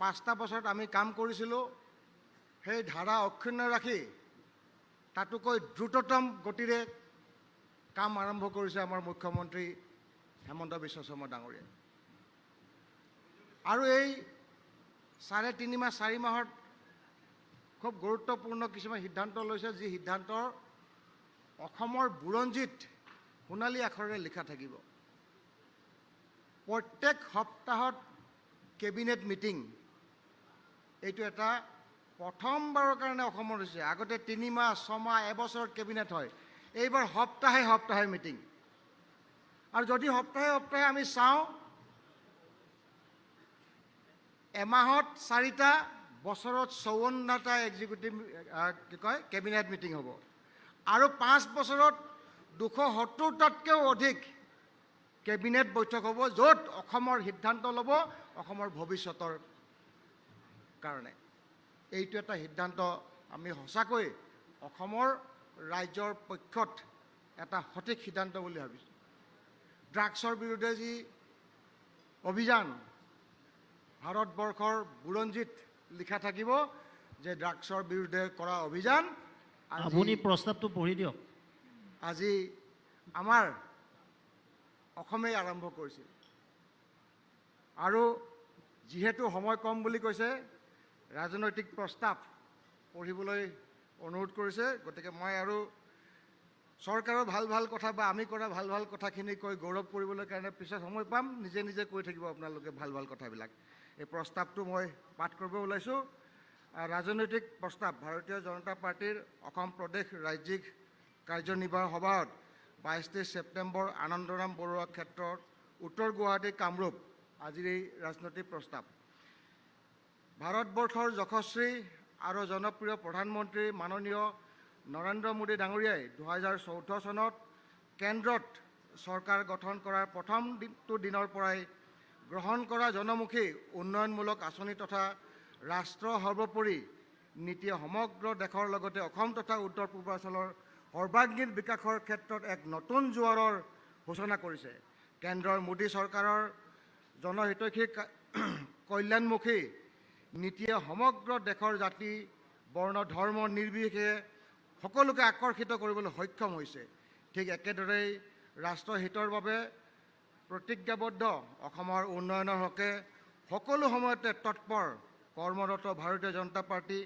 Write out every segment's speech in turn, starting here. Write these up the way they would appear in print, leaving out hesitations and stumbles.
5টা বছৰত আমি কাম কৰিছিলোঁ সেই ধাৰা অক্ষুণ্ণ ৰাখি তাতোকৈ দ্ৰুততম গতিৰে কাম আৰম্ভ কৰিছে আমাৰ মুখ্যমন্ত্ৰী হেমন্ত বিশ্ব শৰ্মা ডাঙৰীয়াই। আৰু এই 3.5 মাহ 4 মাহত খুব গুৰুত্বপূৰ্ণ কিছুমান সিদ্ধান্ত লৈছে, যি সিদ্ধান্তৰ অসমৰ বুৰঞ্জীত সোণালী আখৰেৰে লিখা থাকিব। প্ৰত্যেক সপ্তাহত কেবিনেট মিটিং, এইটো এটা প্ৰথমবাৰৰ কাৰণে অসমৰ হৈছে। আগতে 3 মাহ 6 মাহ এবছৰত কেবিনেট হয়, এইবাৰ সপ্তাহে সপ্তাহে মিটিং। আৰু যদি সপ্তাহে সপ্তাহে আমি চাওঁ, এমাহত 4টা, বছৰত 54টা এক্সিকিউটিভ কেবিনেট মিটিং হ'ব। আৰু 5 বছৰত 270টাতকৈও অধিক কেবিনেট বৈঠক হ'ব, য'ত অসমৰ সিদ্ধান্ত ল'ব অসমৰ ভৱিষ্যতৰ কাৰণে। এইটো এটা সিদ্ধান্ত আমি সঁচাকৈ অসমৰ ৰাইজৰ পক্ষত এটা সঠিক সিদ্ধান্ত বুলি ভাবিছোঁ। ড্ৰাগছৰ বিৰুদ্ধে যি অভিযান, ভাৰতবৰ্ষৰ বুৰঞ্জীত লিখা থাকিব যে ড্ৰাগছৰ বিৰুদ্ধে কৰা অভিযান। আপুনি প্ৰস্তাৱটো পঢ়ি দিয়ক। আজি আমাৰ অসমেই আৰম্ভ কৰিছিল। আৰু যিহেতু সময় কম বুলি কৈছে, ৰাজনৈতিক প্ৰস্তাৱ পঢ়িবলৈ অনুৰোধ কৰিছে, গতিকে মই আৰু চৰকাৰৰ ভাল ভাল কথা বা আমি কৰা ভাল ভাল কথাখিনি কৈ গৌৰৱ কৰিবলৈ কাৰণে পিছত সময় পাম, নিজে নিজে কৈ থাকিব আপোনালোকে ভাল ভাল কথাবিলাক। এই প্ৰস্তাৱটো মই পাঠ কৰিব ওলাইছোঁ। ৰাজনৈতিক প্ৰস্তাৱ। ভাৰতীয় জনতা পাৰ্টীৰ অসম প্ৰদেশ ৰাজ্যিক কাৰ্যনিৰ্বাহক সভাত 22 ছেপ্টেম্বৰ আনন্দৰাম বৰুৱা ক্ষেত্ৰত, উত্তৰ গুৱাহাটী, কামৰূপ। আজিৰ এই ৰাজনৈতিক প্ৰস্তাৱ। ভাৰতবৰ্ষৰ যশস্বী আৰু জনপ্ৰিয় প্ৰধানমন্ত্ৰী মাননীয় নৰেন্দ্ৰ মোদী ডাঙৰীয়াই 2014 চনত কেন্দ্ৰত চৰকাৰ গঠন কৰাৰ প্ৰথম দিনৰ পৰাই গ্ৰহণ কৰা জনমুখী উন্নয়নমূলক আঁচনি তথা ৰাষ্ট্ৰ সৰ্বোপৰি নীতিয়ে সমগ্ৰ দেশৰ লগতে অসম তথা উত্তৰ পূৰ্বাঞ্চলৰ সৰ্বাংগীন বিকাশৰ ক্ষেত্ৰত এক নতুন জোৱাৰৰ সূচনা কৰিছে। কেন্দ্ৰৰ মোদী চৰকাৰৰ জনহিতৈষী কল্যাণমুখী নীতিয়ে সমগ্ৰ দেশৰ জাতি, বৰ্ণ, ধৰ্ম নিৰ্বিশেষে সকলোকে আকৰ্ষিত কৰিবলৈ সক্ষম হৈছে। ঠিক একেদৰেই ৰাষ্ট্ৰহিতৰ বাবে প্ৰতিজ্ঞাবদ্ধ অসমৰ উন্নয়নৰ হকে সকলো সময়তে তৎপৰ কৰ্মৰত ভাৰতীয় জনতা পাৰ্টি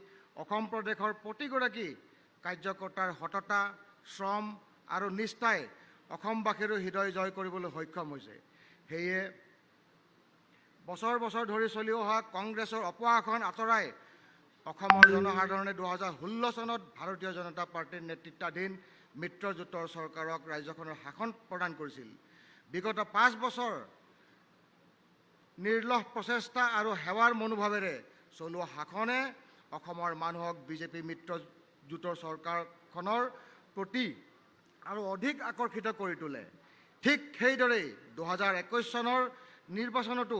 অসম প্ৰদেশৰ প্ৰতিগৰাকী কাৰ্যকৰ্তাৰ সততা, শ্ৰম আৰু নিষ্ঠাই অসমবাসীৰো হৃদয় জয় কৰিবলৈ সক্ষম হৈছে। সেয়ে বছৰ বছৰ ধৰি চলি অহা কংগ্ৰেছৰ অপশাসন আঁতৰাই অসমৰ জনসাধাৰণে 2016 চনত ভাৰতীয় জনতা পাৰ্টীৰ নেতৃত্বাধীন মিত্ৰজোঁটৰ চৰকাৰক ৰাজ্যখনৰ শাসন প্ৰদান কৰিছিল। বিগত 5 বছৰ নিৰ্লহ প্ৰচেষ্টা আৰু সেৱাৰ মনোভাৱেৰে চলোৱা শাসনে অসমৰ মানুহক বিজেপি মিত্ৰজোঁটৰ চৰকাৰখনৰ প্ৰতি আৰু অধিক আকৰ্ষিত কৰি তোলে। ঠিক সেইদৰেই 2021 চনৰ নিৰ্বাচনতো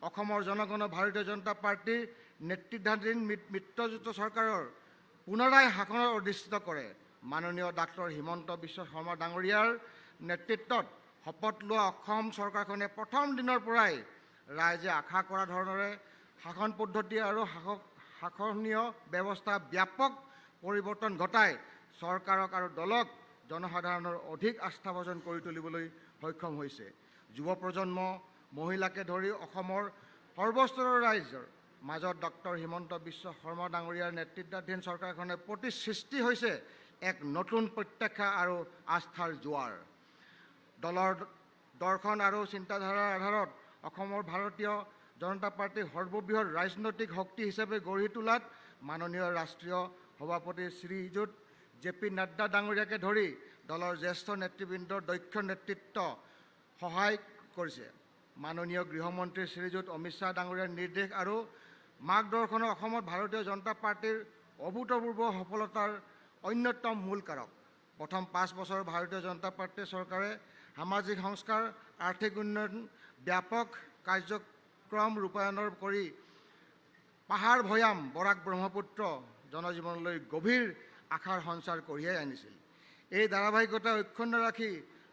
অসমৰ জনগণে ভাৰতীয় জনতা পাৰ্টীৰ নেতৃত্বাধীন মিত্ৰজোঁটৰ চৰকাৰৰ পুনৰাই শাসনৰ অধিষ্ঠিত কৰে। মাননীয় ডাক্তৰ হিমন্ত বিশ্ব শৰ্মা ডাঙৰীয়াৰ নেতৃত্বত শপত লোৱা অসম চৰকাৰখনে প্ৰথম দিনৰ পৰাই ৰাইজে আশা কৰা ধৰণৰে শাসন পদ্ধতি আৰু শাসনীয় ব্যৱস্থা ব্যাপক পৰিৱৰ্তন ঘটাই চৰকাৰক আৰু দলক জনসাধাৰণৰ অধিক আস্থাভাজন কৰি তুলিবলৈ সক্ষম হৈছে। যুৱ প্ৰজন্ম, মহিলাকে ধৰি অসমৰ সৰ্বস্তৰৰ ৰাইজৰ মাজত ডক্টৰ হিমন্ত বিশ্ব শৰ্মা ডাঙৰীয়াৰ নেতৃত্বাধীন চৰকাৰখনে প্ৰতি সৃষ্টি হৈছে এক নতুন প্ৰত্যাশা আৰু আস্থাৰ জোৱাৰ। দলৰ দৰ্শন আৰু চিন্তাধাৰাৰ আধাৰত অসমৰ ভাৰতীয় জনতা পাৰ্টীৰ সৰ্ববৃহৎ ৰাজনৈতিক শক্তি হিচাপে গঢ়ি তোলাত মাননীয় ৰাষ্ট্ৰীয় সভাপতি শ্ৰীযুত JP নাড্ডা ডাঙৰীয়াকে ধৰি দলৰ জ্যেষ্ঠ নেতৃবৃন্দৰ দক্ষ নেতৃত্ব সহায় কৰিছে। মাননীয় গৃহমন্ত্ৰী শ্ৰীযুত অমিত শ্বাহ ডাঙৰীয়াৰ নিৰ্দেশ আৰু মাৰ্গদৰ্শনৰ অসমত ভাৰতীয় জনতা পাৰ্টীৰ অভূতপূৰ্ব সফলতাৰ অন্যতম মূল কাৰক। প্ৰথম 5 বছৰ ভাৰতীয় জনতা পাৰ্টীৰ চৰকাৰে সামাজিক সংস্কাৰ, আৰ্থিক উন্নয়ন, ব্যাপক কাৰ্যক্ৰম ৰূপায়ণৰ কৰি পাহাৰ ভৈয়াম, বৰাক ব্ৰহ্মপুত্ৰ জনজীৱনলৈ গভীৰ আশাৰ সঞ্চাৰ কঢ়িয়াই আনিছিল। এই ধাৰাবাহিকতা অক্ষুণ্ণ ৰাখি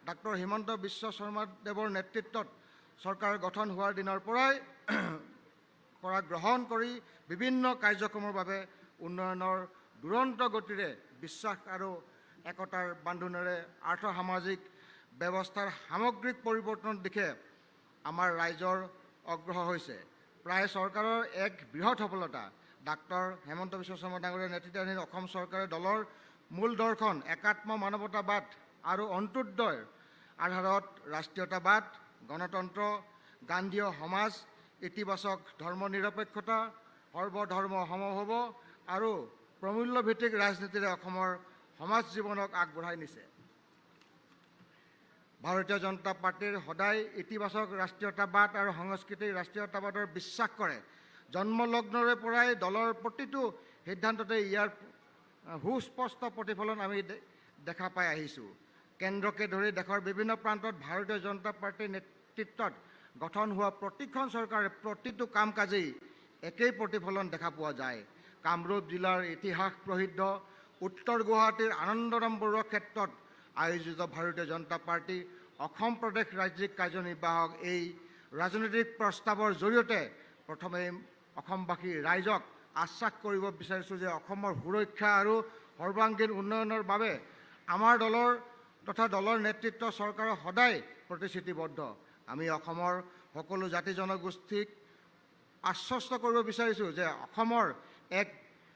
ডাক্তৰ হিমন্ত বিশ্ব শৰ্মা দেৱৰ নেতৃত্বত চৰকাৰ গঠন হোৱাৰ দিনৰ পৰাই গ্ৰহণ কৰি বিভিন্ন কাৰ্যক্ৰমৰ বাবে উন্নয়নৰ দুৰন্ত গতিৰে বিশ্বাস আৰু একতাৰ বান্ধোনেৰে আৰ্থ সামাজিক ব্যৱস্থাৰ সামগ্ৰিক পৰিৱৰ্তনৰ দিশে আমাৰ ৰাইজৰ অগ্ৰসৰ হৈছে। প্ৰায় চৰকাৰৰ এক বৃহৎ সফলতা। ডাক্তৰ হেমন্ত বিশ্ব শৰ্মা ডাঙৰীয়াৰ নেতৃত্বাধীন অসম চৰকাৰে দলৰ মূল দৰ্শন একাত্ম মানৱতাবাদ আৰু অন্ত্যোদয়ৰ আধাৰত ৰাষ্ট্ৰীয়তাবাদ, গণতন্ত্ৰ, গান্ধীয় সমাজ, ইতিবাচক ধৰ্ম নিৰপেক্ষতা, সৰ্বধৰ্ম সমভাৱ আৰু প্ৰমূল্যভিত্তিক ৰাজনীতিৰে অসমৰ সমাজ জীৱনক আগবঢ়াই নিছে। ভাৰতীয় জনতা পাৰ্টীৰ সদায় ইতিবাচক ৰাষ্ট্ৰীয়তাবাদ আৰু সাংস্কৃতিক ৰাষ্ট্ৰীয়তাবাদৰ বিশ্বাস কৰে। জন্মলগ্নৰে পৰাই দলৰ প্ৰতিটো সিদ্ধান্ততে ইয়াৰ সুস্পষ্ট প্ৰতিফলন আমি দেখা পাই আহিছোঁ। কেন্দ্ৰকে ধৰি দেশৰ বিভিন্ন প্ৰান্তত ভাৰতীয় জনতা পাৰ্টীৰ নেতৃত্বত গঠন হোৱা প্ৰতিখন চৰকাৰে প্ৰতিটো কাম কাজেই একেই প্ৰতিফলন দেখা পোৱা যায়। কামৰূপ জিলাৰ ইতিহাস প্ৰসিদ্ধ উত্তৰ গুৱাহাটীৰ আনন্দৰাম বৰুৱা ক্ষেত্ৰত আয়োজিত ভাৰতীয় জনতা পাৰ্টি অসম প্ৰদেশ ৰাজ্যিক কাৰ্যনিৰ্বাহক এই ৰাজনৈতিক প্ৰস্তাৱৰ জৰিয়তে প্ৰথমে অসমবাসী ৰাইজক আশ্বাস কৰিব বিচাৰিছোঁ যে অসমৰ সুৰক্ষা আৰু সৰ্বাংগীন উন্নয়নৰ বাবে আমাৰ দলৰ তথা দলৰ নেতৃত্ব চৰকাৰৰ সদায় প্ৰতিশ্ৰুতিবদ্ধ। আমি অসমৰ সকলো জাতি জনগোষ্ঠীক আশ্বস্ত কৰিব বিচাৰিছোঁ যে অসমৰ এক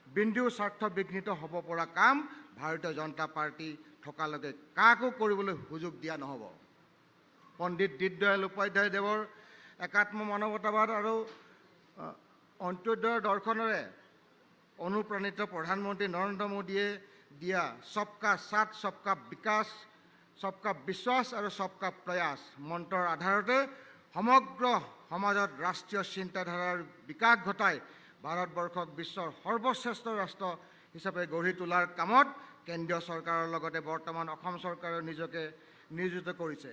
বিন্দু স্বাৰ্থ বিঘ্নিত হ'ব পৰা কাম ভাৰতীয় জনতা পাৰ্টি থকালৈকে কাকো কৰিবলৈ সুযোগ দিয়া নহ'ব। পণ্ডিত দীনদয়াল উপাধ্যায় দেৱৰ একাত্ম মানৱতাবাদ আৰু অন্ত্যোদয়ৰ দৰ্শনেৰে অনুপ্ৰাণিত প্ৰধানমন্ত্ৰী নৰেন্দ্ৰ মোদীয়ে দিয়া সবকা সাথ, সবকা বিকাশ, সবকা বিশ্বাস আৰু সবকা প্ৰয়াস মন্ত্ৰৰ আধাৰতে সমগ্ৰ সমাজত ৰাষ্ট্ৰীয় চিন্তাধাৰাৰ বিকাশ ঘটাই ভাৰতবৰ্ষক বিশ্বৰ সৰ্বশ্ৰেষ্ঠ ৰাষ্ট্ৰ হিচাপে গঢ়ি তোলাৰ কামত কেন্দ্ৰীয় চৰকাৰৰ লগতে বৰ্তমান অসম চৰকাৰে নিজকে নিয়োজিত কৰিছে।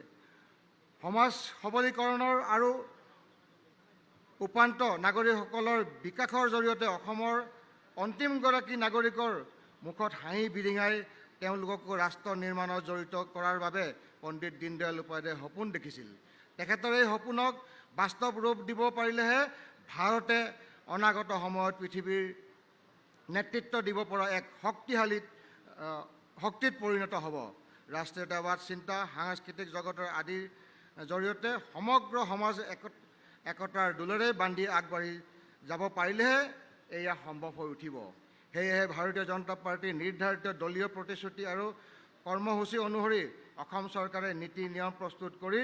সমাজ সবলীকৰণৰ আৰু উপান্ত নাগৰিকসকলৰ বিকাশৰ জৰিয়তে অসমৰ অন্তিমগৰাকী নাগৰিকৰ মুখত হাঁহি বিৰিঙাই তেওঁলোককো ৰাষ্ট্ৰ নিৰ্মাণত জড়িত কৰাৰ বাবে পণ্ডিত দীনদয়াল উপাধ্যায়ে সপোন দেখিছিল। তেখেতৰ এই সপোনক বাস্তৱ ৰূপ দিব পাৰিলেহে ভাৰতে অনাগত সময়ত পৃথিৱীৰ নেতৃত্ব দিব পৰা এক শক্তিত পৰিণত হ'ব। ৰাষ্ট্ৰীয়তাবাদ চিন্তা, সাংস্কৃতিক জগতৰ আদিৰ জৰিয়তে সমগ্ৰ সমাজ একতাৰ দোলেৰে বান্ধি আগবাঢ়ি যাব পাৰিলেহে এয়া সম্ভৱ হৈ উঠিব। সেয়েহে ভাৰতীয় জনতা পাৰ্টীৰ নিৰ্ধাৰিত দলীয় প্ৰতিশ্ৰুতি আৰু কৰ্মসূচী অনুসৰি অসম চৰকাৰে নীতি নিয়ম প্ৰস্তুত কৰি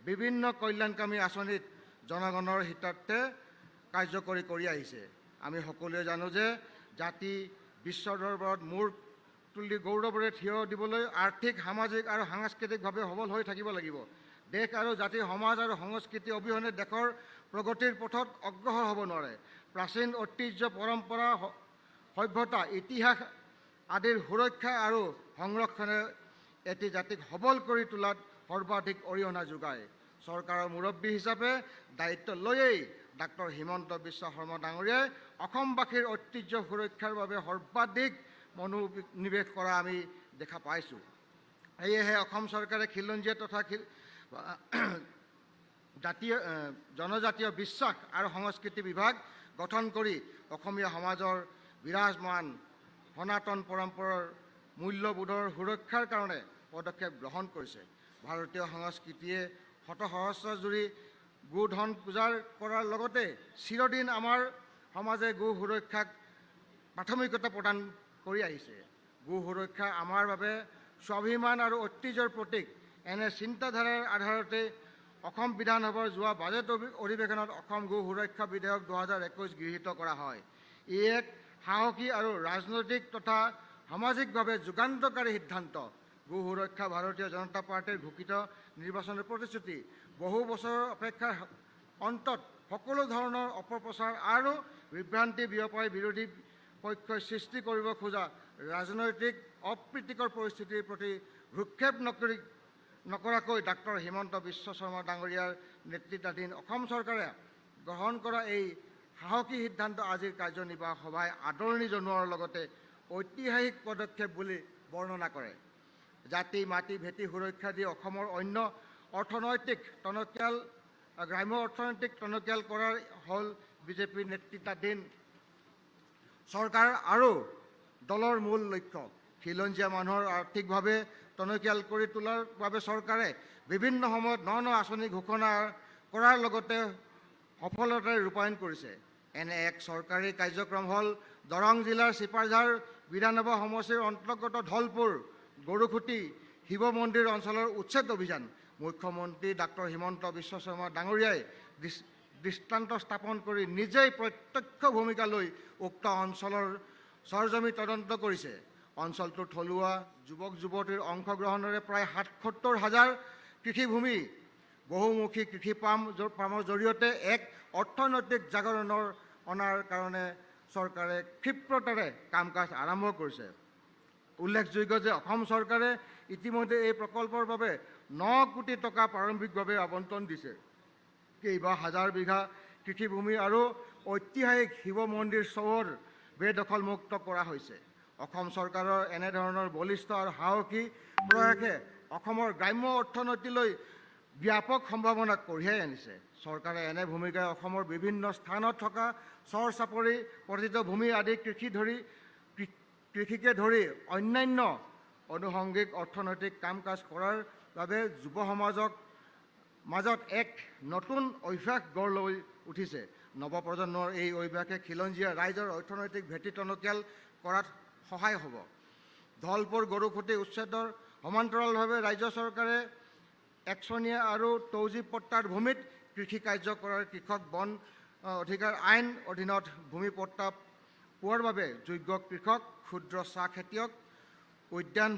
বিভিন্ন কল্যাণকামী আঁচনিত জনগণৰ হিতাৰ্থে কাৰ্যকৰী কৰি আহিছে। আমি সকলোৱে জানো যে জাতি বিশ্বৰ দৰবাৰত মূৰ তুলি গৌৰৱেৰে থিয় দিবলৈ আৰ্থিক, সামাজিক আৰু সাংস্কৃতিকভাৱে সবল হৈ থাকিব লাগিব। দেশ আৰু জাতি, সমাজ আৰু সংস্কৃতি অবিহনে দেশৰ প্ৰগতিৰ পথত অগ্ৰসৰ হ'ব নোৱাৰে। প্ৰাচীন ঐতিহ্য, পৰম্পৰা, সভ্যতা, ইতিহাস আদিৰ সুৰক্ষা আৰু সংৰক্ষণে এটি জাতিক সবল কৰি তোলাত সৰ্বাধিক অৰিহণা যোগায়। চৰকাৰৰ মুৰব্বী হিচাপে দায়িত্ব লৈয়েই ডাক্তৰ হিমন্ত বিশ্ব শৰ্মা ডাঙৰীয়াই অসমবাসীৰ ঐতিহ্য সুৰক্ষাৰ বাবে সৰ্বাধিক মনোনিৱেশ কৰা আমি দেখা পাইছোঁ। সেয়েহে অসম চৰকাৰে খিলঞ্জীয়া তথা জনজাতীয় বিশ্বাস আৰু সংস্কৃতি বিভাগ গঠন কৰি অসমীয়া সমাজৰ বিৰাজমান সনাতন পৰম্পৰাৰ মূল্যবোধৰ সুৰক্ষাৰ কাৰণে পদক্ষেপ গ্ৰহণ কৰিছে। ভাৰতীয় সংস্কৃতিয়ে শতসহস্ৰ জুৰি গোধন পূজাৰ কৰাৰ লগতে চিৰদিন আমাৰ সমাজে গো সুৰক্ষাক প্ৰাথমিকতা প্ৰদান কৰি আহিছে। গো সুৰক্ষা আমাৰ বাবে স্বাভিমান আৰু ঐতিহ্যৰ প্ৰতীক। এনে চিন্তাধাৰাৰ আধাৰতে অসম বিধানসভাৰ যোৱা বাজেট অধিৱেশনত অসম গো সুৰক্ষা বিধেয়ক 2021 গৃহীত কৰা হয়। ই এক সাহসী আৰু ৰাজনৈতিক তথা সামাজিকভাৱে যুগান্তকাৰী সিদ্ধান্ত। গো সুৰক্ষা ভাৰতীয় জনতা পাৰ্টীৰ ঘোষিত নিৰ্বাচনৰ প্ৰতিশ্ৰুতি। বহু বছৰৰ অপেক্ষাৰ অন্তত সকলো ধৰণৰ অপপ্ৰচাৰ আৰু বিভ্ৰান্তি বিয়পাই বিৰোধী পক্ষই সৃষ্টি কৰিব খোজা ৰাজনৈতিক অপ্ৰীতিকৰ পৰিস্থিতিৰ প্ৰতি ভ্ৰূক্ষেপ নকৰাকৈ ডাক্তৰ হিমন্ত বিশ্ব শৰ্মা ডাঙৰীয়াৰ নেতৃত্বাধীন অসম চৰকাৰে গ্ৰহণ কৰা এই সাহসী সিদ্ধান্ত আজিৰ কাৰ্যনিৰ্বাহক সভাই আদৰণি জনোৱাৰ লগতে ঐতিহাসিক পদক্ষেপ বুলি বৰ্ণনা কৰে। জাতি মাটি ভেটি সুৰক্ষা দি অসমৰ অন্য অৰ্থনৈতিক টনকিয়াল গ্ৰাম্য অৰ্থনৈতিক টনকিয়াল কৰাৰ হ'ল বিজেপি নেতৃত্বাধীন চৰকাৰ আৰু দলৰ মূল লক্ষ্য খিলঞ্জীয়া মানুহৰ আৰ্থিকভাৱে টনকিয়াল কৰি তোলাৰ বাবে চৰকাৰে বিভিন্ন সময়ত ন আঁচনি ঘোষণা কৰাৰ লগতে সফলতাৰে ৰূপায়ণ কৰিছে। এনে এক চৰকাৰী কাৰ্যক্ৰম হ'ল দৰং জিলাৰ চিপাঝাৰ বিধানসভা সমষ্টিৰ অন্তৰ্গত ধলপুৰ গৰুখুটি শিৱ মন্দিৰ অঞ্চলৰ উচ্ছেদ অভিযান। মুখ্যমন্ত্ৰী ডাক্তৰ হিমন্ত বিশ্ব শৰ্মা ডাঙৰীয়াই দৃষ্টান্ত স্থাপন কৰি নিজেই প্ৰত্যক্ষ ভূমিকা লৈ উক্ত অঞ্চলৰ চৰজমি তদন্ত কৰিছে। অঞ্চলটোৰ থলুৱা যুৱক যুৱতীৰ অংশগ্ৰহণেৰে প্ৰায় ৭৭,০০০ কৃষিভূমি বহুমুখী কৃষি পামৰ জৰিয়তে এক অৰ্থনৈতিক জাগৰণৰ অনাৰ কাৰণে চৰকাৰে ক্ষিপ্ৰতাৰে কাম কাজ আৰম্ভ কৰিছে। উল্লেখযোগ্য যে অসম চৰকাৰে ইতিমধ্যে এই প্ৰকল্পৰ বাবে ৯ কোটি টকা প্ৰাৰম্ভিকভাৱে আবণ্টন দিছে। কেইবা হাজাৰ বিঘা কৃষিভূমি আৰু ঐতিহাসিক শিৱ মন্দিৰ চৌহদ বেদখলমুক্ত কৰা হৈছে। অসম চৰকাৰৰ এনেধৰণৰ বলিষ্ঠ আৰু সাহসী প্ৰয়াসে অসমৰ গ্ৰাম্য অৰ্থনীতিলৈ ব্যাপক সম্ভাৱনা কঢ়িয়াই আনিছে। চৰকাৰে এনে ভূমিকাই অসমৰ বিভিন্ন স্থানত থকা চৰ চাপৰি পতিত ভূমি আদি কৃষিকে ধৰি অন্যান্য আনুষংগিক অৰ্থনৈতিক কাম কাজ কৰাৰ বাবে যুৱ সমাজক মাজত এক নতুন অভ্যাস গঢ় লৈ উঠিছে। নৱপ্ৰজন্মৰ এই অভ্যাসে খিলঞ্জীয়া ৰাইজৰ অৰ্থনৈতিক ভেটি টনকিয়াল কৰাত সহায় হ'ব। ধলপুৰ গৰুখুটি উচ্ছেদৰ সমান্তৰালভাৱে ৰাজ্য চৰকাৰে একচনীয়া আৰু তৌজিব পট্টাৰ ভূমিত কৃষি কাৰ্য কৰাৰ কৃষক বন অধিকাৰ আইন অধীনত ভূমি পট্টা পোৱাৰ বাবে যোগ্য কৃষক, ক্ষুদ্ৰ চাহ খেতিয়ক, উদ্যান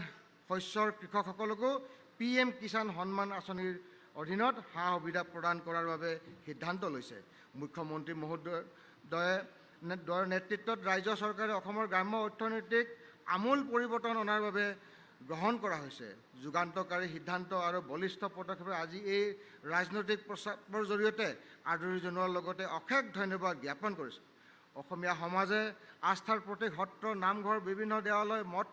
শস্যৰ কৃষকসকলকো PM কিষাণ সন্মান আঁচনিৰ অধীনত সা সুবিধা প্ৰদান কৰাৰ বাবে সিদ্ধান্ত লৈছে। মুখ্যমন্ত্ৰী মহোদয়ৰ নেতৃত্বত ৰাজ্য চৰকাৰে অসমৰ গ্ৰাম্য অৰ্থনীতিক আমূল পৰিৱৰ্তন অনাৰ বাবে গ্ৰহণ কৰা হৈছে। যুগান্তকাৰী সিদ্ধান্ত আৰু বলিষ্ঠ পদক্ষেপে আজি এই ৰাজনৈতিক প্ৰস্তাৱৰ জৰিয়তে আদৰি জনোৱাৰ লগতে অশেষ ধন্যবাদ জ্ঞাপন কৰিছোঁ। অসমীয়া সমাজে আস্থাৰ প্ৰতীক সত্ৰ, নামঘৰ, বিভিন্ন দেৱালয়, মঠ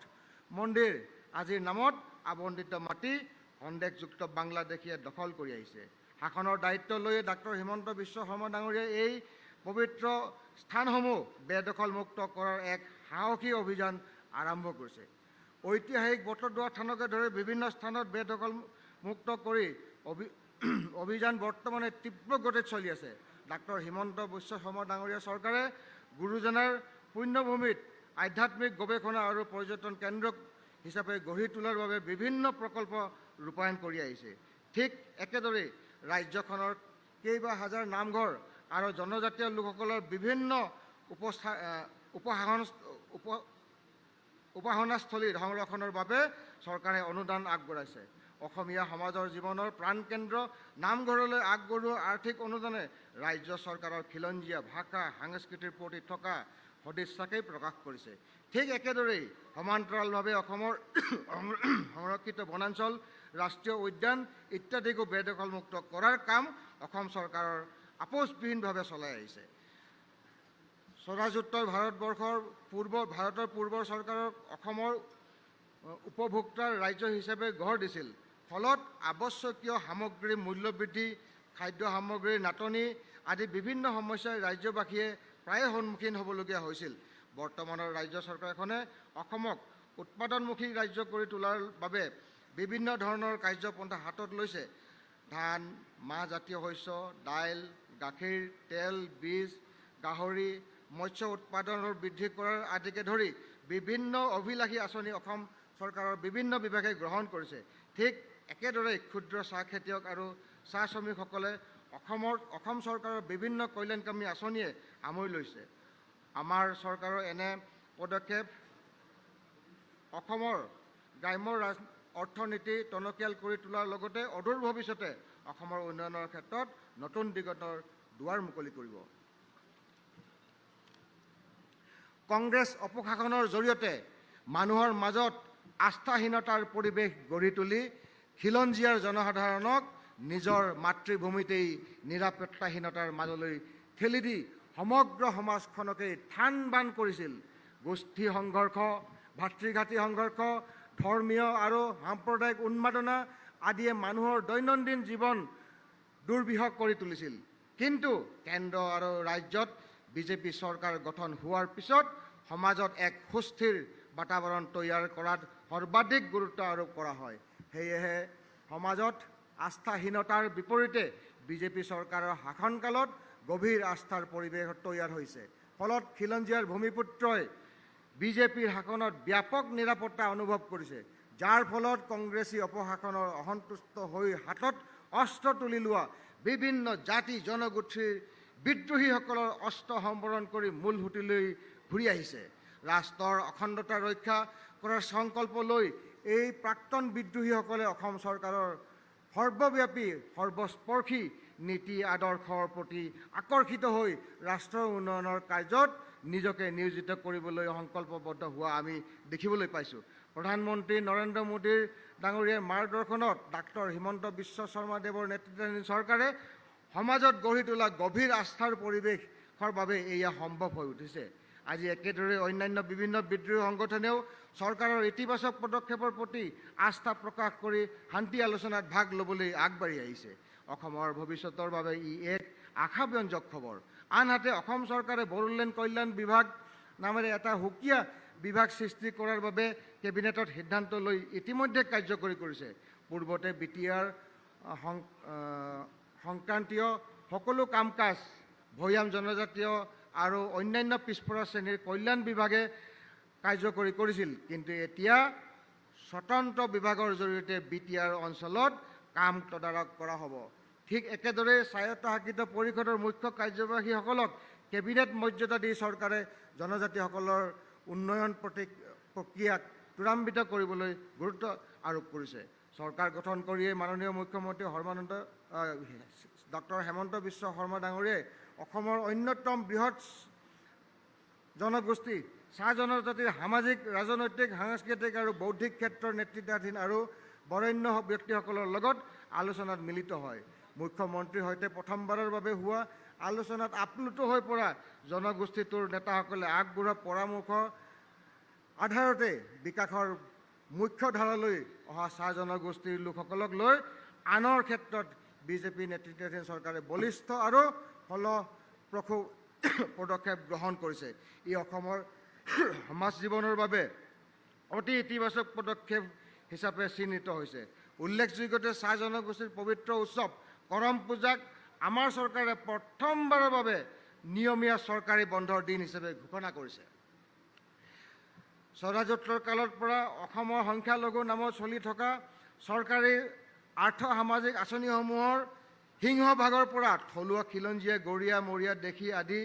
মন্দিৰ আজিৰ নামত আবণ্টিত মাটি সন্দেহযুক্ত বাংলাদেশীয়ে দখল কৰি আহিছে। শাসনৰ দায়িত্ব লৈ ডাক্তৰ হিমন্ত বিশ্ব শৰ্মা ডাঙৰীয়াই এই পবিত্ৰ স্থানসমূহ বেদখলমুক্ত কৰাৰ এক সাহসী অভিযান আৰম্ভ কৰিছে। ঐতিহাসিক বটদ্ৰৱা থানকে ধৰি বিভিন্ন স্থানত বেদখলমুক্ত কৰি অভিযান বৰ্তমানে তীব্ৰ গতিত চলি আছে। ডাক্তৰ হিমন্ত বিশ্ব শৰ্মা ডাঙৰীয়া চৰকাৰে গুৰুজনাৰ পুণ্যভূমিত আধ্যাত্মিক গৱেষণা আৰু পৰ্যটন কেন্দ্ৰ হিচাপে গঢ়ি তোলাৰ বাবে বিভিন্ন প্ৰকল্প ৰূপায়ণ কৰি আহিছে। ঠিক একেদৰে ৰাজ্যখনৰ কেইবা হাজাৰ নামঘৰ আৰু জনজাতীয় লোকসকলৰ বিভিন্ন উপাসনাস্থলীৰ সংৰক্ষণৰ বাবে চৰকাৰে অনুদান আগবঢ়াইছে। অসমীয়া সমাজৰ জীৱনৰ প্ৰাণকেন্দ্ৰ নামঘৰলৈ আগবঢ়োৱা আৰ্থিক অনুদানে ৰাজ্য চৰকাৰৰ খিলঞ্জীয়া ভাষা সংস্কৃতিৰ প্ৰতি থকা সদিচ্ছাকেই প্ৰকাশ কৰিছে। ঠিক একেদৰেই সমান্তৰালভাৱে অসমৰ সংৰক্ষিত বনাঞ্চল, ৰাষ্ট্ৰীয় উদ্যান ইত্যাদিকো বেদখলমুক্ত কৰাৰ কাম অসম চৰকাৰৰ আপোচবিহীনভাৱে চলাই আহিছে। স্বৰাজোত্তৰ ভাৰতৰ পূৰ্বৰ চৰকাৰক অসমৰ উপভোক্তাৰ ৰাজ্য হিচাপে গঢ় দিছিল। ফলত আৱশ্যকীয় সামগ্ৰীৰ মূল্যবৃদ্ধি, খাদ্য সামগ্ৰীৰ নাটনি আদি বিভিন্ন সমস্যাৰ ৰাজ্যবাসীয়ে প্ৰায়ে সন্মুখীন হ'বলগীয়া হৈছিল। বৰ্তমানৰ ৰাজ্য চৰকাৰখনে অসমক উৎপাদনমুখী ৰাজ্য কৰি তোলাৰ বাবে বিভিন্ন ধৰণৰ কাৰ্যপন্থা হাতত লৈছে। ধান, মাহজাতীয় শস্য, দাইল, গাখীৰ, তেল, বীজ, গাহৰি, মৎস্য উৎপাদনৰ বৃদ্ধি কৰাৰ আদিকে ধৰি বিভিন্ন অভিলাষী আঁচনি অসম চৰকাৰৰ বিভিন্ন বিভাগে গ্ৰহণ কৰিছে। ঠিক একেদৰে ক্ষুদ্ৰ চাহ খেতিয়ক আৰু চাহ শ্ৰমিকসকলে অসম চৰকাৰৰ বিভিন্ন কল্যাণকামী আঁচনিয়ে সামৰি লৈছে। আমাৰ চৰকাৰৰ এনে পদক্ষেপ অসমৰ গ্ৰাম্য অৰ্থনীতি টনকিয়াল কৰি তোলাৰ লগতে অদূৰ ভৱিষ্যতে অসমৰ উন্নয়নৰ ক্ষেত্ৰত নতুন দিগন্তৰ দুৱাৰ মুকলি কৰিব। কংগ্ৰেছ অপশাসনৰ জৰিয়তে মানুহৰ মাজত আস্থাহীনতাৰ পৰিৱেশ গঢ়ি তুলি খিলঞ্জীয়াৰ জনসাধাৰণক নিজৰ মাতৃভূমিতেই নিৰাপত্তাহীনতাৰ মাজলৈ ঠেলি দি সমগ্ৰ সমাজখনকেই থান বান কৰিছিল। গোষ্ঠী সংঘৰ্ষ, ভাতৃঘাতী সংঘৰ্ষ, ধৰ্মীয় আৰু সাম্প্ৰদায়িক উন্মাদনা আদিয়ে মানুহৰ দৈনন্দিন জীৱন দুৰ্বিষহ কৰি তুলিছিল। কিন্তু কেন্দ্ৰ আৰু ৰাজ্যত বিজেপি চৰকাৰ গঠন হোৱাৰ পিছত সমাজত এক সুস্থিৰ বাতাবৰণ তৈয়াৰ কৰাত সৰ্বাধিক গুৰুত্ব আৰোপ কৰা হয়। সেয়েহে সমাজত আস্থাহীনতাৰ বিপৰীতে বিজেপি চৰকাৰৰ শাসনকালত গভীৰ আস্থাৰ পৰিৱেশ তৈয়াৰ হৈছে। ফলত খিলঞ্জীয়াৰ ভূমিপুত্ৰই বিজেপিৰ শাসনত ব্যাপক নিৰাপত্তা অনুভৱ কৰিছে, যাৰ ফলত কংগ্ৰেছী অপশাসনৰ অসন্তুষ্ট হৈ হাতত অস্ত্ৰ তুলি লোৱা বিভিন্ন জাতি জনগোষ্ঠীৰ বিদ্ৰোহীসকলৰ অস্ত্ৰ সম্বৰণ কৰি মূল সুঁতিলৈ ঘূৰি আহিছে। ৰাষ্ট্ৰৰ অখণ্ডতা ৰক্ষা কৰাৰ সংকল্প লৈ এই প্ৰাক্তন বিদ্ৰোহীসকলে অসম চৰকাৰৰ সৰ্বব্যাপী সৰ্বস্পৰ্শী নীতি আদৰ্শৰ প্ৰতি আকৰ্ষিত হৈ ৰাষ্ট্ৰৰ উন্নয়নৰ কাৰ্যত নিজকে নিয়োজিত কৰিবলৈ সংকল্পবদ্ধ হোৱা আমি দেখিবলৈ পাইছোঁ। প্ৰধানমন্ত্ৰী নৰেন্দ্ৰ মোদীৰ ডাঙৰীয়াৰ মাৰ্গদৰ্শনত ডাক্তৰ হিমন্ত বিশ্ব শৰ্মাদেৱৰ নেতৃত্বাধীন চৰকাৰে সমাজত গঢ়ি তোলা গভীৰ আস্থাৰ পৰিৱেশৰ বাবে এয়া সম্ভৱ হৈ উঠিছে। আজি একেদৰে অন্যান্য বিভিন্ন বিদ্ৰোহী সংগঠনেও চৰকাৰৰ ইতিবাচক পদক্ষেপৰ প্ৰতি আস্থা প্ৰকাশ কৰি শান্তি আলোচনাত ভাগ ল'বলৈ আগবাঢ়ি আহিছে। অসমৰ ভৱিষ্যতৰ বাবে ই এক আশাব্যঞ্জক খবৰ। আনহাতে অসম চৰকাৰে বড়োলেণ্ড কল্যাণ বিভাগ নামেৰে এটা সুকীয়া বিভাগ সৃষ্টি কৰাৰ বাবে কেবিনেটত সিদ্ধান্ত লৈ ইতিমধ্যে কাৰ্যকৰী কৰিছে। পূৰ্বতে বিটিআৰ সংক্ৰান্তীয় সকলো কাম কাজ ভৈয়াম জনজাতীয় আৰু অন্যান্য পিছপৰা শ্ৰেণীৰ কল্যাণ বিভাগে কাৰ্যকৰী কৰিছিল, কিন্তু এতিয়া স্বতন্ত্ৰ বিভাগৰ জৰিয়তে বিটিআৰ অঞ্চলত কাম তদাৰক কৰা হ'ব। ঠিক একেদৰে স্বায়ত্তশাসিত পৰিষদৰ মুখ্য কাৰ্যবাহীসকলক কেবিনেট মৰ্যাদা দি চৰকাৰে জনজাতিসকলৰ উন্নয়ন প্ৰক্ৰিয়াক ত্বৰান্বিত কৰিবলৈ গুৰুত্ব আৰোপ কৰিছে। চৰকাৰ গঠন কৰিয়েই মাননীয় মুখ্যমন্ত্ৰী ডক্টৰ হেমন্ত বিশ্ব শৰ্মা ডাঙৰীয়াই অসমৰ অন্যতম বৃহৎ জনগোষ্ঠী চাহ জনজাতিৰ সামাজিক, ৰাজনৈতিক, সাংস্কৃতিক আৰু বৌদ্ধিক ক্ষেত্ৰৰ নেতৃত্বাধীন আৰু বৰেণ্য ব্যক্তিসকলৰ লগত আলোচনাত মিলিত হয়। মুখ্যমন্ত্ৰীৰ সৈতে প্ৰথমবাৰৰ বাবে হোৱা আলোচনাত আপ্লুত হৈ পৰা জনগোষ্ঠীটোৰ নেতাসকলে আগবঢ়োৱা পৰামৰ্শ আধাৰতে বিকাশৰ মুখ্য ধাৰালৈ অহা চাহ জনগোষ্ঠীৰ লোকসকলক লৈ আনৰ ক্ষেত্ৰত বিজেপি নেতৃত্বাধীন চৰকাৰে বলিষ্ঠ আৰু ফলপ্ৰসূ পদক্ষেপ গ্ৰহণ কৰিছে। ই অসমৰ সমাজ জীৱনৰ বাবে অতি ইতিবাচক পদক্ষেপ হিচাপে চিহ্নিত হৈছে। উল্লেখযোগ্যতে চাহ জনগোষ্ঠীৰ পবিত্ৰ উৎসৱ কৰম পূজাক আমাৰ চৰকাৰে প্ৰথমবাৰৰ বাবে নিয়মীয়া চৰকাৰী বন্ধৰ দিন হিচাপে ঘোষণা কৰিছে। স্বৰাজোত্তৰ কালৰ পৰা অসমৰ সংখ্যালঘু নামত চলি থকা চৰকাৰী আৰ্থ সামাজিক আঁচনিসমূহৰ সিংহভাগৰ পৰা থলুৱা খিলঞ্জীয়া, গৰীয়া, মৰীয়া, দেশী আদি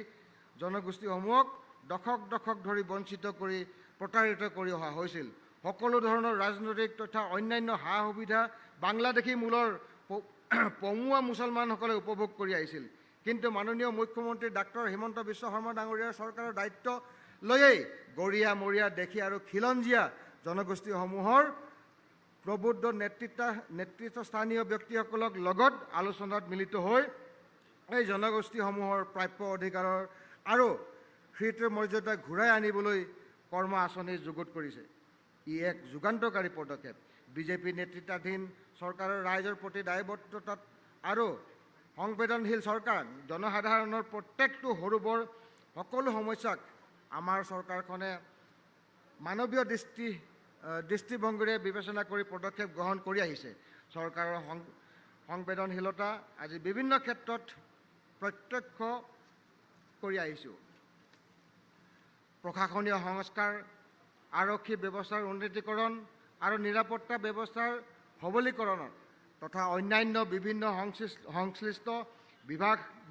জনগোষ্ঠীসমূহক দশক দশক ধৰি বঞ্চিত কৰি প্ৰতাৰিত কৰি অহা হৈছিল। সকলো ধৰণৰ ৰাজনৈতিক তথা অন্যান্য সা সুবিধা বাংলাদেশী মূলৰ পমুৱা মুছলমানসকলে উপভোগ কৰি আহিছিল। কিন্তু মাননীয় মুখ্যমন্ত্ৰী ডাক্তৰ হিমন্ত বিশ্ব শৰ্মা ডাঙৰীয়াৰ চৰকাৰৰ দায়িত্ব লৈয়েই গৰীয়া, মৰীয়া, দেশী আৰু খিলঞ্জীয়া জনগোষ্ঠীসমূহৰ প্ৰবুদ্ধ নেতৃত্বস্থানীয় ব্যক্তিসকলক লগত আলোচনাত মিলিত হৈ এই জনগোষ্ঠীসমূহৰ প্ৰাপ্য অধিকাৰৰ আৰু স্বীকৃতিৰ মৰ্যাদা ঘূৰাই আনিবলৈ কৰ্ম আঁচনি যুগুত কৰিছে। ই এক যুগান্তকাৰী পদক্ষেপ। বিজেপি নেতৃত্বাধীন চৰকাৰৰ ৰাইজৰ প্ৰতি দায়বদ্ধতাত আৰু সংবেদনশীল চৰকাৰ জনসাধাৰণৰ প্ৰত্যেকটো সৰু বৰ সকলো সমস্যাক আমাৰ চৰকাৰখনে মানৱীয় দৃষ্টিভংগীৰে বিবেচনা কৰি পদক্ষেপ গ্ৰহণ কৰি আহিছে। চৰকাৰৰ সংবেদনশীলতা আজি বিভিন্ন ক্ষেত্ৰত প্ৰত্যক্ষ কৰি আহিছোঁ। প্ৰশাসনীয় সংস্কাৰ, আৰক্ষী ব্যৱস্থাৰ উন্নীতকৰণ আৰু নিৰাপত্তা ব্যৱস্থাৰ সবলীকৰণৰ তথা অন্যান্য বিভিন্ন সংশ্লিষ্ট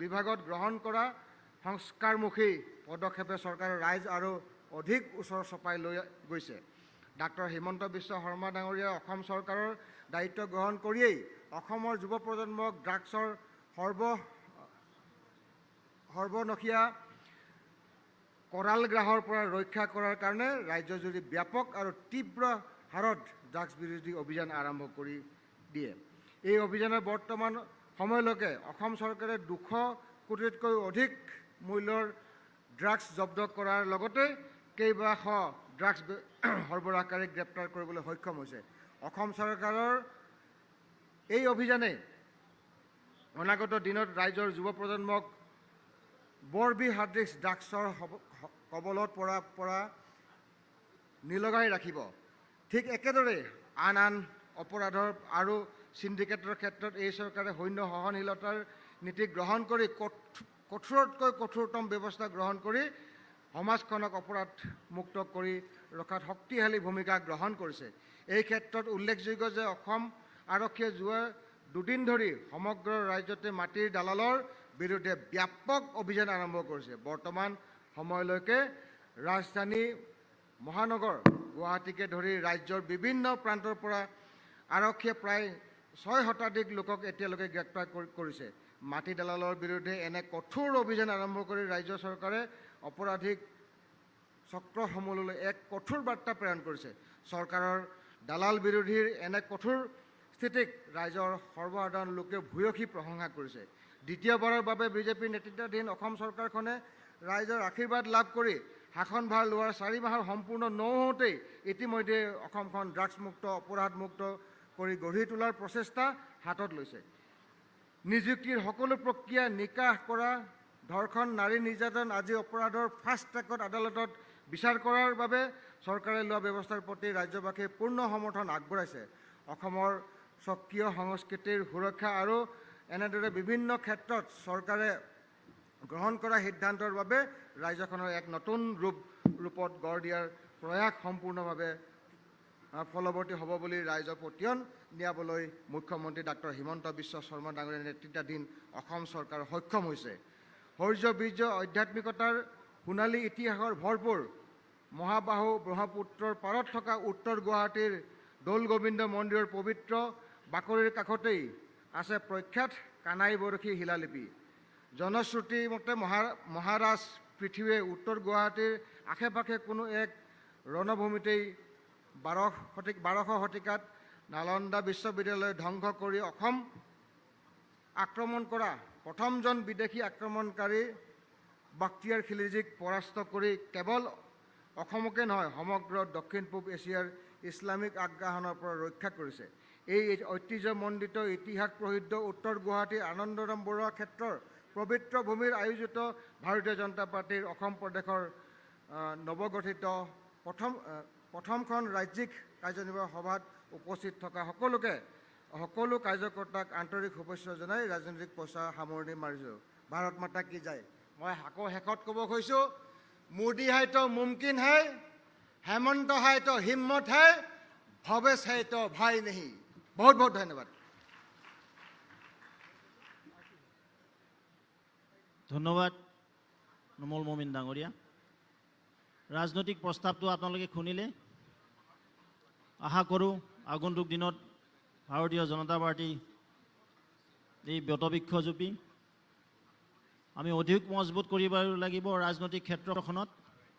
বিভাগত গ্ৰহণ কৰা সংস্কাৰমুখী পদক্ষেপে চৰকাৰৰ ৰাইজ আৰু অধিক ওচৰ চপাই লৈ গৈছে। ডাক্তৰ হিমন্ত বিশ্ব শৰ্মা ডাঙৰীয়াই অসম চৰকাৰৰ দায়িত্ব গ্ৰহণ কৰিয়েই অসমৰ যুৱ প্ৰজন্মক ড্ৰাগছৰ সৰ্বনশীয়া কৰালগ্ৰাহৰ পৰা ৰক্ষা কৰাৰ কাৰণে ৰাজ্যজুৰি ব্যাপক আৰু তীব্ৰ হাৰত ড্ৰাগছ বিৰোধী অভিযান আৰম্ভ কৰি দিয়ে। এই অভিযানৰ বৰ্তমান সময়লৈকে অসম চৰকাৰে 200 কোটিতকৈ অধিক মূল্যৰ ড্ৰাগছ জব্দ কৰাৰ লগতে কেইবাশ ড্ৰাগছ সৰবৰাহকাৰীক গ্ৰেপ্তাৰ কৰিবলৈ সক্ষম হৈছে। অসম চৰকাৰৰ এই অভিযানে অনাগত দিনত ৰাইজৰ যুৱ প্ৰজন্মক বৰ্বি হাৰ্ড্ৰিক্স ড্ৰাগছৰ কবলত পৰা নিলগাই ৰাখিব। ঠিক একেদৰে আন আন অপৰাধৰ আৰু চিণ্ডিকেটৰ ক্ষেত্ৰত এই চৰকাৰে শূন্য সহনশীলতাৰ নীতি গ্ৰহণ কৰি কঠোৰতকৈ কঠোৰতম ব্যৱস্থা গ্ৰহণ কৰি সমাজখনক অপৰাধমুক্ত কৰি ৰখাত শক্তিশালী ভূমিকা গ্ৰহণ কৰিছে। এই ক্ষেত্ৰত উল্লেখযোগ্য যে অসম আৰক্ষীয়ে যোৱা দুদিন ধৰি সমগ্ৰ ৰাজ্যতে মাটিৰ দালালৰ বিৰুদ্ধে ব্যাপক অভিযান আৰম্ভ কৰিছে। বৰ্তমান সময়লৈকে ৰাজধানী মহানগৰ গুৱাহাটীকে ধৰি ৰাজ্যৰ বিভিন্ন প্ৰান্তৰ পৰা আৰক্ষীয়ে প্ৰায় 6 শতাধিক লোকক এতিয়ালৈকে গ্ৰেপ্তাৰ কৰিছে। মাটি দালালৰ বিৰুদ্ধে এনে কঠোৰ অভিযান আৰম্ভ কৰি ৰাজ্য চৰকাৰে অপৰাধিক চক্ৰসমূহলৈ এক কঠোৰ বাৰ্তা প্ৰেৰণ কৰিছে। চৰকাৰৰ দালাল বিৰোধীৰ এনে কঠোৰ স্থিতিক ৰাইজৰ সৰ্বসাধাৰণ লোকে ভূয়সী প্ৰশংসা কৰিছে। দ্বিতীয়বাৰৰ বাবে বিজেপি নেতৃত্বাধীন অসম চৰকাৰখনে ৰাইজৰ আশীৰ্বাদ লাভ কৰি শাসনভাৰ লোৱাৰ 4 মাহৰ সম্পূৰ্ণ নহওঁতেই ইতিমধ্যে অসমখন ড্ৰাগছমুক্ত অপৰাধমুক্ত কৰি গঢ়ি তোলাৰ প্ৰচেষ্টা হাতত লৈছে। নিযুক্তিৰ সকলো প্ৰক্ৰিয়া নিকাশ কৰা, ধৰ্ষণ, নাৰী নিৰ্যাতন আদি অপৰাধৰ ফাষ্ট ট্ৰেকত আদালতত বিচাৰ কৰাৰ বাবে চৰকাৰে লোৱা ব্যৱস্থাৰ প্ৰতি ৰাজ্যবাসীয়ে পূৰ্ণ সমৰ্থন আগবঢ়াইছে। অসমৰ স্বকীয় সংস্কৃতিৰ সুৰক্ষা আৰু এনেদৰে বিভিন্ন ক্ষেত্ৰত চৰকাৰে গ্ৰহণ কৰা সিদ্ধান্তৰ বাবে ৰাজ্যখনৰ এক নতুন ৰূপত গঢ় দিয়াৰ প্ৰয়াস সম্পূৰ্ণভাৱে ফলৱৰ্তী হ'ব বুলি ৰাইজক পতিয়ন দিয়াবলৈ মুখ্যমন্ত্ৰী ডাক্তৰ হিমন্ত বিশ্ব শৰ্মা ডাঙৰীয়াৰ নেতৃত্বাধীন অসম চৰকাৰ সক্ষম হৈছে। শৌৰ্য বীৰ্য আধ্যাত্মিকতাৰ সোণালী ইতিহাসৰ ভৰপূৰ মহাবাহু ব্ৰহ্মপুত্ৰৰ পাৰত থকা উত্তৰ গুৱাহাটীৰ দৌল গোবিন্দ মন্দিৰৰ পবিত্ৰ বাকৰিৰ কাষতেই আছে প্ৰখ্যাত কানাই বৰশী শিলালিপি। জনশ্ৰুতি মতে মহাৰাজ পৃথিৱীয়ে উত্তৰ গুৱাহাটীৰ আশে পাশে কোনো এক ৰণভূমিতেই 1200 শতিকাত নালন্দা বিশ্ববিদ্যালয় ধ্বংস কৰি অসম আক্ৰমণ কৰা প্ৰথমজন বিদেশী আক্ৰমণকাৰী বাখতিয়াৰ খিলজীক পৰাস্ত কৰি কেৱল অসমকে নহয় সমগ্ৰ দক্ষিণ পূব এছিয়াৰ ইছলামিক আগ্ৰাসনৰ পৰা ৰক্ষা কৰিছে। এই ঐতিহ্যমণ্ডিত ইতিহাস প্ৰসিদ্ধ উত্তৰ গুৱাহাটীৰ আনন্দৰাম বৰুৱা ক্ষেত্ৰৰ পবিত্ৰ ভূমিৰ আয়োজিত ভাৰতীয় জনতা পাৰ্টীৰ অসম প্ৰদেশৰ নৱগঠিত প্ৰথমখন ৰাজ্যিক কাৰ্যনিৰ্বাহক সভাত উপস্থিত থকা সকলো কাৰ্যকৰ্তাক আন্তৰিক শুভেচ্ছা জনাই ৰাজনৈতিক প্ৰচাৰ সামৰণি মাৰিছোঁ। ভাৰত মাতা কি যায়। মই আকৌ শেষত ক'ব খুজিছোঁ, মোদী হাই তো মুমকিন হাই, হেমন্ত হাই তো হিম্মত হাই, ভৱেশ হাই তো ভাই নেহি। বহুত বহুত ধন্যবাদ। ধন্যবাদ নুমল মমিন ডাঙৰীয়া। ৰাজনৈতিক প্ৰস্তাৱটো আপোনালোকে শুনিলে। আশা কৰোঁ আগন্তুক দিনত ভাৰতীয় জনতা পাৰ্টি এই বটবৃক্ষজোপি আমি অধিক মজবুত কৰিব লাগিব ৰাজনৈতিক ক্ষেত্ৰখনত।